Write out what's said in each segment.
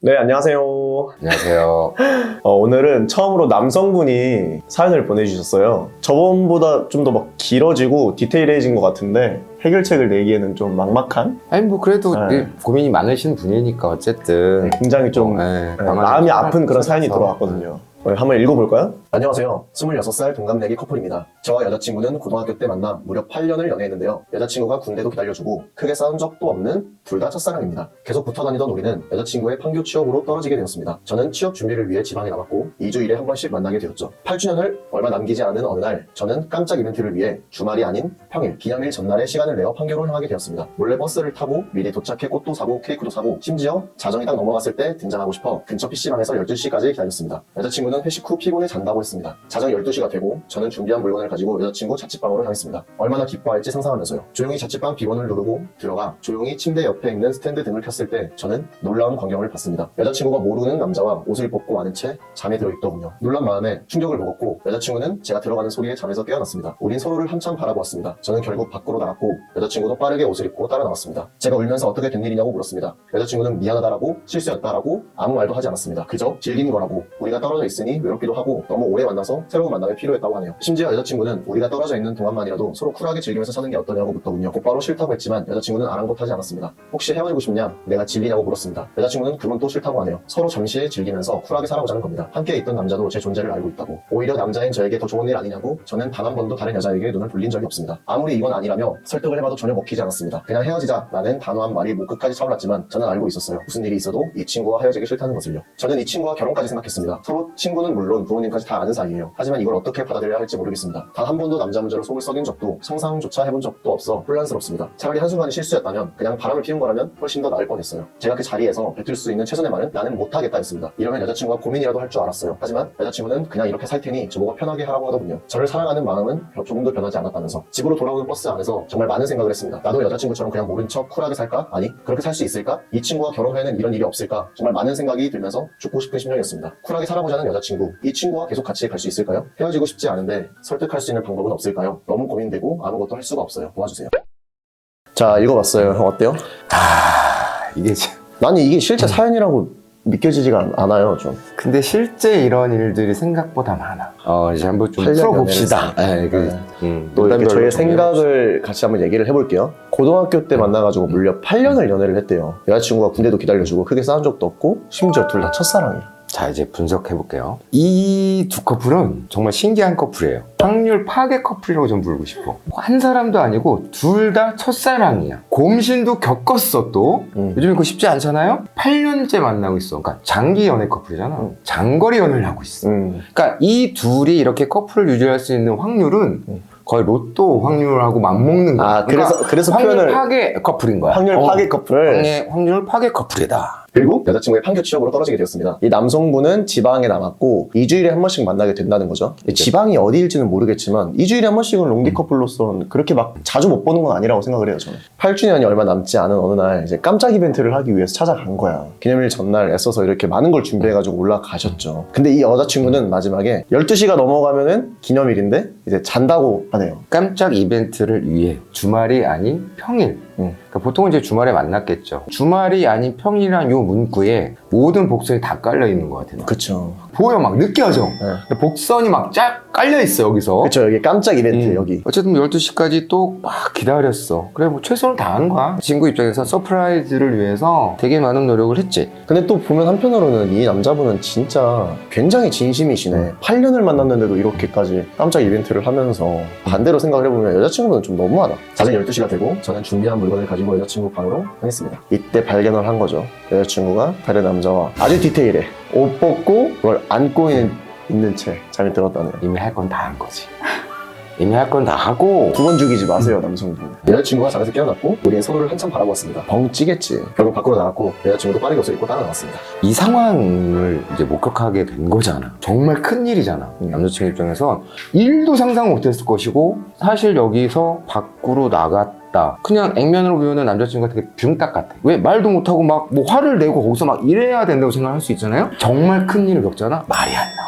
네, 안녕하세요. 안녕하세요. 오늘은 처음으로 남성분이 사연을 보내주셨어요. 저번보다 좀 더 막 길어지고 디테일해진 것 같은데 해결책을 내기에는 좀 막막한? 아니 뭐 그래도 네. 고민이 많으신 분이니까 어쨌든 굉장히 좀 마음이 아픈 그런 사연이 들어왔거든요. 한번 읽어볼까요? 안녕하세요. 26살 동갑내기 커플입니다. 저와 여자친구는 고등학교 때 만나 무려 8년을 연애했는데요. 여자친구가 군대도 기다려주고 크게 싸운 적도 없는 둘 다 첫사랑입니다. 계속 붙어다니던 우리는 여자친구의 판교 취업으로 떨어지게 되었습니다. 저는 취업 준비를 위해 지방에 남았고 2주일에 한 번씩 만나게 되었죠. 8주년을 얼마 남기지 않은 어느 날 저는 깜짝 이벤트를 위해 주말이 아닌 평일, 기념일 전날에 시간을 내어 판교로 향하게 되었습니다. 몰래 버스를 타고 미리 도착해 꽃도 사고 케이크도 사고 심지어 자정이 딱 넘어갔을 때 등장하고 싶어 근처 PC방에서 12시까지 기다렸습니다. 여자친구는 회식 후 피곤해 잔다고 했습니다. 자정 12시가 되고 저는 준비한 물건을 가지고 여자친구 자취방으로 향했습니다. 얼마나 기뻐할지 상상하면서요. 조용히 자취방 비번을 누르고 들어가 조용히 침대 옆에 있는 스탠드 등을 켰을 때 저는 놀라운 광경을 봤습니다. 여자친구가 모르는 남자와 옷을 벗고 아는 채 잠에 들어있더군요. 놀란 마음에 충격을 먹었고 여자친구는 제가 들어가는 소리에 잠에서 깨어났습니다. 우린 서로를 한참 바라보았습니다. 저는 결국 밖으로 나갔고 여자친구도 빠르게 옷을 입고 따라 나왔습니다. 제가 울면서 어떻게 된 일이냐고 물었습니다. 여자친구는 미안하다라고 실수였다라고 아무 말도 하지 않았습니다. 그저 즐긴 거라고 우리가 떨어져 있으니 외롭기도 하고 너무 오래 만나서 새로운 만남이 필요했다고 하네요. 심지어 여자친구는 우리가 떨어져 있는 동안만이라도 서로 쿨하게 즐기면서 사는 게 어떠냐고 묻더군요. 곧바로 싫다고 했지만 여자친구는 아랑곳하지 않았습니다. 혹시 헤어지고 싶냐? 내가 질리냐고 물었습니다. 여자친구는 그건 또 싫다고 하네요. 서로 잠시 즐기면서 쿨하게 살아보자는 겁니다. 함께 있던 남자도 제 존재를 알고 있다고. 오히려 남자인 저에게 더 좋은 일 아니냐고 저는 단 한 번도 다른 여자에게 눈을 돌린 적이 없습니다. 아무리 이건 아니라며 설득을 해봐도 전혀 먹히지 않았습니다. 그냥 헤어지자 라는 단호한 말이 목 끝까지 차올랐지만 저는 알고 있었어요. 무슨 일이 있어도 이 친구와 헤어지기 싫다는 것을요. 저는 이 친구와 결혼까지 생각했습니다. 서로 친구는 물론 부모님까지 다 아는 사이예요. 하지만 이걸 어떻게 받아들여야 할지 모르겠습니다. 단 한 번도 남자 문제로 속을 썩인 적도 상상조차 해본 적도 없어 혼란스럽습니다. 차라리 한순간이 실수였다면 그냥 바람을 피운 거라면 훨씬 더 나을 뻔했어요. 제가 그 자리에서 뱉을 수 있는 최선의 말은 나는 못하겠다 였습니다. 이러면 여자친구가 고민이라도 할 줄 알았어요. 하지만 여자친구는 그냥 이렇게 살 테니 저보고 편하게 하라고 하더군요. 저를 사랑하는 마음은 조금도 변하지 않았다면서 집으로 돌아오는 버스 안에서 정말 많은 생각을 했습니다. 나도 여자친구처럼 그냥 모른 척 쿨하게 살까? 아니 그렇게 살 수 있을까? 이 친구와 결혼 후에는 이런 일이 없을까? 정말 많은 생각이 들면서 죽고 싶은 심정이었습니다. 쿨하게 살아보자는 여자친구, 이 친구와 계속 같이 갈 수 있을까요? 헤어지고 싶지 않은데 설득할 수 있는 방법은 없을까요? 너무 고민되고 아무것도 할 수가 없어요. 도와주세요. 자, 읽어봤어요. 어때요? 이게 참. 나는 이게 실제 사연이라고 믿겨지지가 않아요, 좀. 근데 실제 이런 일들이 생각보다 많아. 이제 한번 좀 8년 풀어봅시다. 또 이렇게 저희의 생각을 같이 한번 얘기를 해볼게요. 고등학교 때 만나가지고 무려 8년을 연애를 했대요. 여자친구가 군대도 기다려주고 크게 싸운 적도 없고 심지어 둘 다 첫사랑이야. 자, 이제 분석해볼게요. 이 두 커플은 정말 신기한 커플이에요. 확률 파괴 커플이라고 좀 부르고 싶어. 한 사람도 아니고 둘 다 첫사랑이야. 곰신도 겪었어 또. 요즘 그거 쉽지 않잖아요? 8년째 만나고 있어. 그러니까 장기 연애 커플이잖아. 장거리 연애를 하고 있어. 그러니까 이 둘이 이렇게 커플을 유지할 수 있는 확률은 거의 로또 확률하고 맞먹는 거야. 그래서 확률 표현을 파괴 커플인 거야. 확률 파괴 커플. 확률 파괴 커플이다. 그리고 여자친구의 판교 취업으로 떨어지게 되었습니다. 이 남성분은 지방에 남았고 2주일에 한 번씩 만나게 된다는 거죠. 지방이 어디일지는 모르겠지만 2주일에 한 번씩은 롱디 커플로서는 그렇게 막 자주 못 보는 건 아니라고 생각을 해요, 저는. 8주년이 얼마 남지 않은 어느 날 이제 깜짝 이벤트를 하기 위해서 찾아간 거야. 기념일 전날 애써서 이렇게 많은 걸 준비해가지고 올라가셨죠. 근데 이 여자친구는 마지막에 12시가 넘어가면은 기념일인데 이제 잔다고 하네요. 깜짝 이벤트를 위해 주말이 아닌 평일. 그러니까 보통은 이제 주말에 만났겠죠. 주말이 아닌 평일이란 요 문구에 모든 복선이 다 깔려 있는 것 같아요. 그쵸. 보여, 막 느껴져. 복선이 막 쫙 깔려 있어, 여기서. 그쵸, 여기 깜짝 이벤트, 여기. 어쨌든 12시까지 또 막 기다렸어. 그래, 뭐 최선을 다한 거야. 친구 입장에서 서프라이즈를 위해서 되게 많은 노력을 했지. 근데 또 보면 한편으로는 이 남자분은 진짜 굉장히 진심이시네. 8년을 만났는데도 이렇게까지 깜짝 이벤트를 하면서 반대로 생각을 해보면 여자친구는 좀 너무하다. 자정 12시가 되고 저는 준비한 물건을 가지고 여자친구 방으로 향했습니다. 이때 발견을 한 거죠. 여자친구가 다른 남자와 아주 디테일해. 옷 벗고 그걸 안고 있는 채 잠이 들었다네요. 이미 할 건 다 한 거지. 이미 할 건 다 하고. 두 번 죽이지 마세요, 남성분. 여자친구가 잠에서 깨어났고 우리는 서로를 한참 바라보았습니다. 벙찌겠지. 결국 밖으로 나갔고 여자친구도 빠르게 옷을 입고 따라 나왔습니다. 이 상황을 이제 목격하게 된 거잖아. 정말 큰 일이잖아. 남자친구 입장에서 일도 상상 못했을 것이고 사실 여기서 밖으로 나갔다. 그냥 액면으로 보면 남자친구가 되게 병딱 같아. 왜 말도 못하고 막 뭐 화를 내고 거기서 막 이래야 된다고 생각할 수 있잖아요. 정말 큰 일을 겪잖아. 말이 안 나와.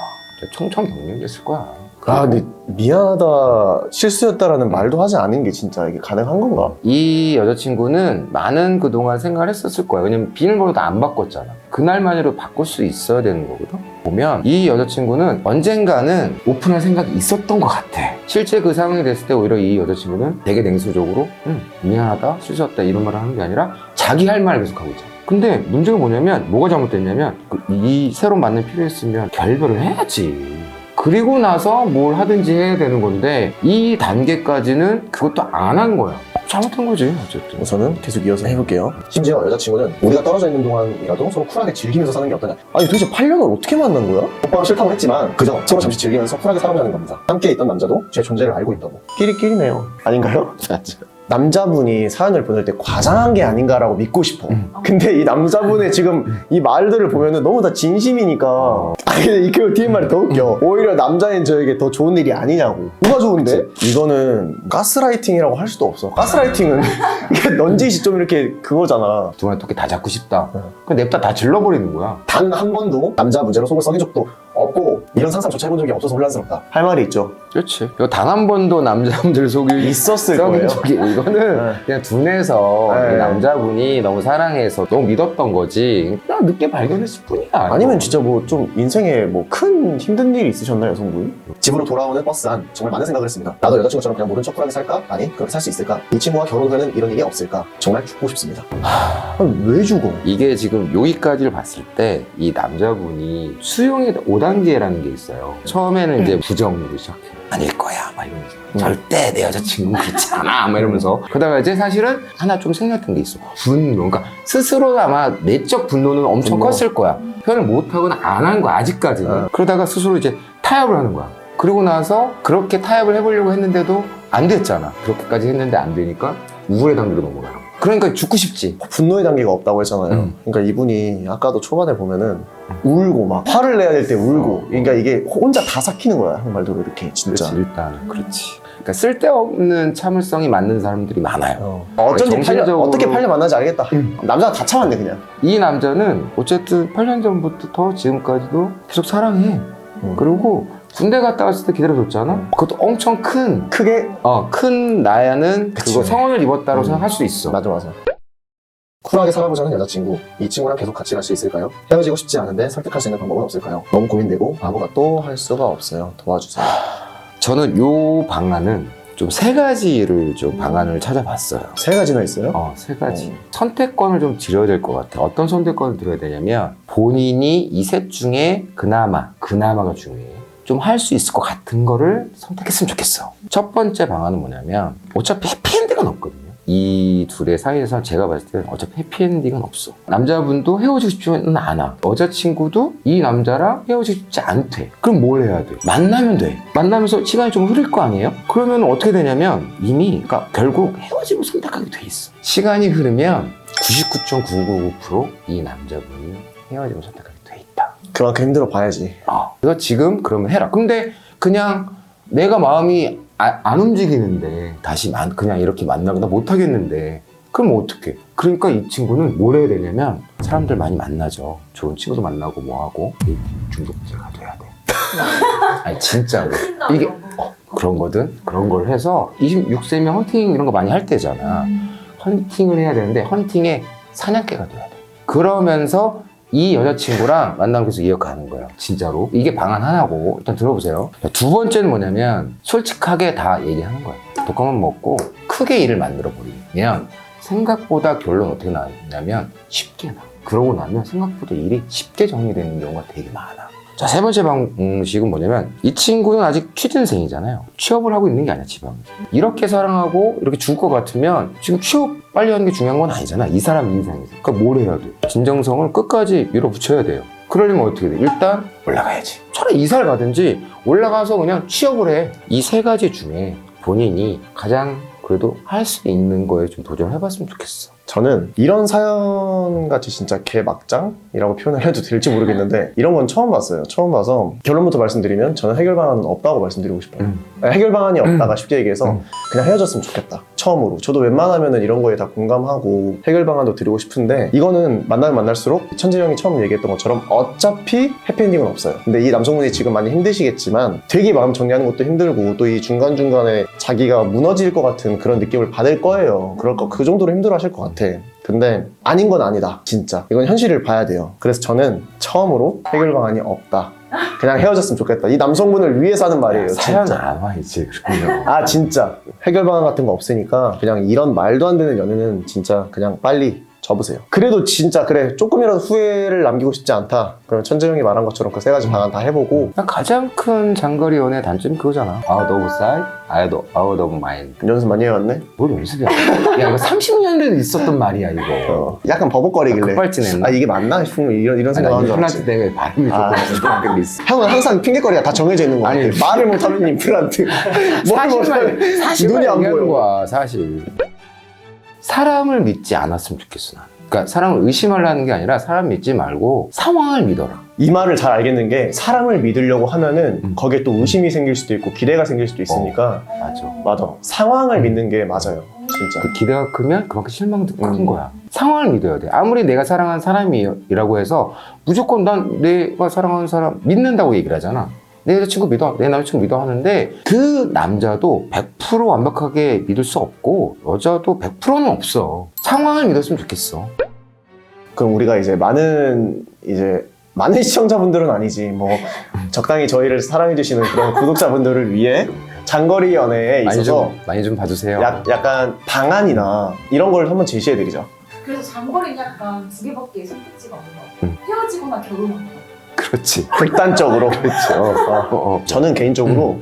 청천벽력이었을 거야. 근데 미안하다, 실수였다라는 말도 하지 않은 게 진짜 이게 가능한 건가? 이 여자친구는 많은 그동안 생각을 했었을 거예요. 왜냐면 비밀번호도 안 바꿨잖아. 그날만으로 바꿀 수 있어야 되는 거거든. 보면 이 여자친구는 언젠가는 오픈할 생각이 있었던 것 같아. 실제 그 상황이 됐을 때 오히려 이 여자친구는 되게 냉소적으로 미안하다, 실수했다 이런 말을 하는 게 아니라 자기 할 말을 계속 하고 있잖아. 근데 문제가 뭐냐면 뭐가 잘못됐냐면 이 새로 만난 필요했으면 결별을 해야지. 그리고 나서 뭘 하든지 해야 되는 건데 이 단계까지는 그것도 안 한 거야. 잘못한 거지 어쨌든. 우선은 계속 이어서 해볼게요. 심지어 여자친구는 우리가 떨어져 있는 동안이라도 서로 쿨하게 즐기면서 사는 게 어떠냐. 아니 도대체 8년을 어떻게 만난 거야? 오빠가 싫다고 했지만 그저 서로 잠시 즐기면서 쿨하게 살아보자는 겁니다. 함께 있던 남자도 제 존재를 알고 있다고. 끼리끼리네요. 아닌가요? 남자분이 사연을 보낼 때 과장한 게 아닌가라고 믿고 싶어. 근데 이 남자분의 지금 이 말들을 보면은 너무 다 진심이니까. 근데 이 뒤에 말이 더 웃겨. 오히려 남자인 저에게 더 좋은 일이 아니냐고. 누가 좋은데? 이거는 가스라이팅이라고 할 수도 없어. 가스라이팅은 이게 넌지시 좀 이렇게 그거잖아. 두 번에 토끼 다 잡고 싶다. 그럼 냅다 다 질러버리는 거야. 단 한 번도 남자 문제로 속을 썩인 적도 없고 이런 상상조차 해본 적이 없어서 혼란스럽다. 할 말이 있죠. 그렇지. 이거 단 한 번도 남자분들 속이 있었을 썩인 거예요. 적이 이거는 네. 그냥 둔해서 네. 이 남자분이 너무 사랑해서 너무 믿었던 거지. 그냥 늦게 발견했을 뿐이야. 아니면 진짜 뭐 좀 인생에 뭐 큰 힘든 일이 있으셨나요, 여성분이? 집으로 돌아오는 버스 안 정말 많은 생각을 했습니다. 나도 여자친구처럼 그냥 모른 척 쿨하게 살까? 아니 그렇게 살 수 있을까? 이 친구와 결혼 후에는 이런 일이 없을까? 정말 죽고 싶습니다. 아니, 왜 죽어? 이게 지금 여기까지를 봤을 때 이 남자분이 수용의 5단계라는 게 있어요. 처음에는 이제 부정으로 시작해. 아닐 거야 막 이러면서 절대 내 여자친구 그렇지 않아 막 이러면서 그러다가 이제 사실은 하나 좀 생겼던 게 있어. 분노. 그러니까 스스로 아마 내적 분노는 엄청 분노. 컸을 거야. 표현을 못하거나 안 한 거야 아직까지는. 그러다가 스스로 이제 타협을 하는 거야. 그리고 나서 그렇게 타협을 해보려고 했는데도 안 됐잖아. 그렇게까지 했는데 안 되니까 우울의 단계로 넘어가는 거야. 그러니까 죽고 싶지. 분노의 단계가 없다고 했잖아요. 그러니까 이분이 아까도 초반에 보면은 울고 막 화를 내야 될 때 울고 그러니까 이게 혼자 다 삭히는 거야. 한 말대로 이렇게 진짜. 그렇지, 일단 그렇지. 그러니까 쓸데없는 참을성이 맞는 사람들이 많아요. 어쩐지 정신적으로- 어떻게 8년 만나지 알겠다. 남자가 다 참았네 그냥. 이 남자는 어쨌든 8년 전부터 지금까지도 계속 사랑해. 그리고 군대 갔다 왔을 때 기다려줬잖아. 그것도 엄청 크게 큰 나야는 그치. 그거 성원을 입었다고 생각할 수 있어. 맞아. 쿨하게 살아보자는 여자친구. 이 친구랑 계속 같이 갈 수 있을까요? 헤어지고 싶지 않은데 설득할 수 있는 방법은 없을까요? 너무 고민되고 아무것도 할 수가 없어요. 도와주세요. 저는 요 방안은 좀 세 가지를 좀 방안을 찾아봤어요. 세 가지나 있어요? 세 가지. 선택권을 좀 드려야 될 것 같아. 어떤 선택권을 드려야 되냐면 본인이 이 셋 중에 그나마가 중요해. 좀 할 수 있을 것 같은 거를 선택했으면 좋겠어. 첫 번째 방안은 뭐냐면 어차피 해피엔딩은 없거든요. 이 둘의 사이에서 제가 봤을 때는 어차피 해피엔딩은 없어. 남자분도 헤어지고 싶지는 않아. 여자친구도 이 남자랑 헤어지고 싶지 않대. 그럼 뭘 해야 돼? 만나면 돼. 만나면서 시간이 좀 흐를 거 아니에요? 그러면 어떻게 되냐면 이미 그러니까 결국 헤어짐을 선택하게 돼 있어. 시간이 흐르면 99.999% 이 남자분이 헤어짐을 선택하게 돼 있다. 그만큼 힘들어 봐야지. 그래서 지금 그러면 해라. 근데 그냥 내가 마음이 안 움직이는데 다시 그냥 이렇게 만나거나 못 하겠는데 그럼 어떡해? 그러니까 이 친구는 뭘 해야 되냐면 사람들 많이 만나죠. 좋은 친구도 만나고 뭐하고 중독자가 돼야 돼. 아니 진짜로 이게 그런 거든. 그런 걸 해서 26세면 헌팅 이런 거 많이 할 때잖아. 헌팅을 해야 되는데 헌팅에 사냥개가 돼야 돼. 그러면서 이 여자친구랑 만남을 계속 이어가는 거예요. 진짜로. 이게 방안 하나고 일단 들어보세요. 두 번째는 뭐냐면 솔직하게 다 얘기하는 거예요. 독감만 먹고 크게 일을 만들어 버리면 생각보다 결론 어떻게 나냐면 쉽게 나. 그러고 나면 생각보다 일이 쉽게 정리되는 경우가 되게 많아. 자, 세 번째 방식은 뭐냐면 이 친구는 아직 취준생이잖아요. 취업을 하고 있는 게 아니야, 지방에서. 이렇게 사랑하고 이렇게 죽을 것 같으면 지금 취업 빨리 하는 게 중요한 건 아니잖아. 이 사람 인생에서. 그러니까 뭘 해야 돼? 진정성을 끝까지 밀어붙여야 돼요. 그러려면 어떻게 돼? 일단 올라가야지. 차라리 이사를 가든지 올라가서 그냥 취업을 해. 이 세 가지 중에 본인이 가장 그래도 할 수 있는 거에 좀 도전을 해봤으면 좋겠어. 저는 이런 사연같이 진짜 개막장이라고 표현을 해도 될지 모르겠는데 이런 건 처음 봤어요. 처음 봐서 결론부터 말씀드리면 저는 해결 방안은 없다고 말씀드리고 싶어요. 해결 방안이 없다가 쉽게 얘기해서 그냥 헤어졌으면 좋겠다. 처음으로. 저도 웬만하면 이런 거에 다 공감하고 해결 방안도 드리고 싶은데 이거는 만나면 만날수록 천재 형이 처음 얘기했던 것처럼 어차피 해피엔딩은 없어요. 근데 이 남성분이 지금 많이 힘드시겠지만 되게 마음 정리하는 것도 힘들고 또 이 중간중간에 자기가 무너질 것 같은 그런 느낌을 받을 거예요. 그 정도로 힘들어 하실 것 같아. 근데 아닌 건 아니다. 진짜. 이건 현실을 봐야 돼요. 그래서 저는 처음으로 해결 방안이 없다. 그냥 헤어졌으면 좋겠다. 이 남성분을 위해서 하는 말이에요. 사연 진짜. 안 와, 이제. 그러면. 아 진짜 해결 방안 같은 거 없으니까 그냥 이런 말도 안 되는 연애는 진짜 그냥 빨리 접으세요. 그래도 진짜 그래 조금이라도 후회를 남기고 싶지 않다. 그러면 천재 형이 말한 것처럼 그 세 가지 방안 다 해보고 가장 큰 장거리 연애 단점이 그거잖아. Out of sight, out of mind. 연습 많이 해왔네. 뭘 연습이야? 야, 이거 30년 전에 있었던 말이야, 이거. 약간 버벅거리길래 급발진했나? 아 이게 맞나 싶으면 이런 생각하는 줄 임플란트 알았지. 때문에 발음이 아, 조금 있어. 형은 항상 핑계거리가 다 정해져 있는 거 같아. 아니, 말을 못하면 임플란트. 사실만 눈이 안 얘기하는 보여. 거야, 사실. 사람을 믿지 않았으면 좋겠어, 난. 그러니까 사람을 의심하려는 게 아니라 사람 믿지 말고 상황을 믿어라. 이 말을 잘 알겠는 게 사람을 믿으려고 하면은 거기에 또 의심이 생길 수도 있고 기대가 생길 수도 있으니까 맞아. 상황을 믿는 게 맞아요. 진짜. 그 기대가 크면 그만큼 실망도 큰 거야. 상황을 믿어야 돼. 아무리 내가 사랑하는 사람이라고 해서 무조건 난 내가 사랑하는 사람 믿는다고 얘기를 하잖아. 내 여자친구 믿어, 내 남자친구 믿어 하는데 그 남자도 100% 완벽하게 믿을 수 없고 여자도 100%는 없어. 상황을 믿었으면 좋겠어. 그럼 우리가 이제 많은 시청자분들은 아니지 뭐 적당히 저희를 사랑해주시는 그런 구독자분들을 위해 장거리 연애에 있어서 많이 좀 봐주세요. 약간 방안이나 이런 걸 한번 제시해드리죠. 그래서 장거리는 약간 두 개밖에 선택지가 없는 것 같아요. 헤어지거나 결혼하는 거. 그렇지. 극단적으로. 그렇죠. 저는 개인적으로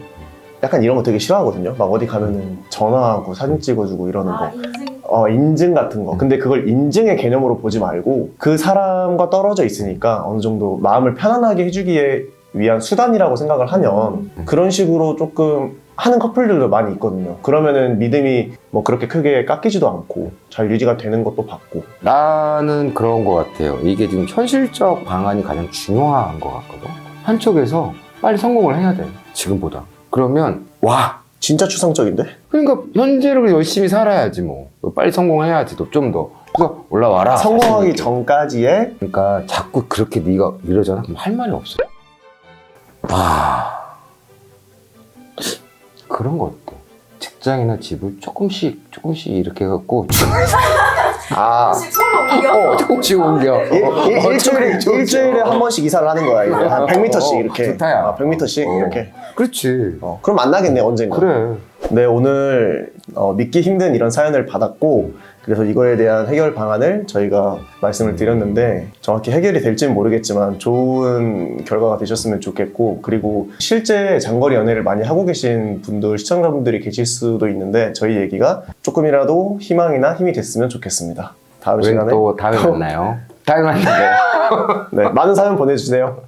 약간 이런 거 되게 싫어하거든요. 막 어디 가면은 전화하고 사진 찍어주고 이러는 거. 인생. 인증 같은 거. 근데 그걸 인증의 개념으로 보지 말고 그 사람과 떨어져 있으니까 어느 정도 마음을 편안하게 해주기 위한 수단이라고 생각을 하면 그런 식으로 조금 하는 커플들도 많이 있거든요. 그러면은 믿음이 뭐 그렇게 크게 깎이지도 않고 잘 유지가 되는 것도 봤고. 나는 그런 것 같아요. 이게 지금 현실적 방안이 가장 중요한 것 같거든. 한쪽에서 빨리 성공을 해야 돼. 지금보다. 그러면 와! 진짜 추상적인데? 그러니까 현재를 열심히 살아야지 뭐. 빨리 성공해야지 좀 더. 그래서 올라와라. 성공하기 전까지의 그러니까 자꾸 그렇게 네가 이러잖아. 그럼 할 말이 없어. 그런 거 어때? 직장이나 집을 조금씩 이렇게 해갖고 혹시 서로 옮겨? 조금씩 옮겨. 일주일에 한 번씩 이사를 하는 거야. 이제. 한 100m씩 이렇게. 좋다야. 100m씩 이렇게. 그렇지. 그럼 만나겠네 언젠가. 그래. 네, 오늘 믿기 힘든 이런 사연을 받았고 그래서 이거에 대한 해결 방안을 저희가 말씀을 드렸는데 정확히 해결이 될지는 모르겠지만 좋은 결과가 되셨으면 좋겠고 그리고 실제 장거리 연애를 많이 하고 계신 분들, 시청자분들이 계실 수도 있는데 저희 얘기가 조금이라도 희망이나 힘이 됐으면 좋겠습니다. 다음 시간에 또 다음에 만나요. 다음에 만나요. 네, 많은 사연 보내주세요.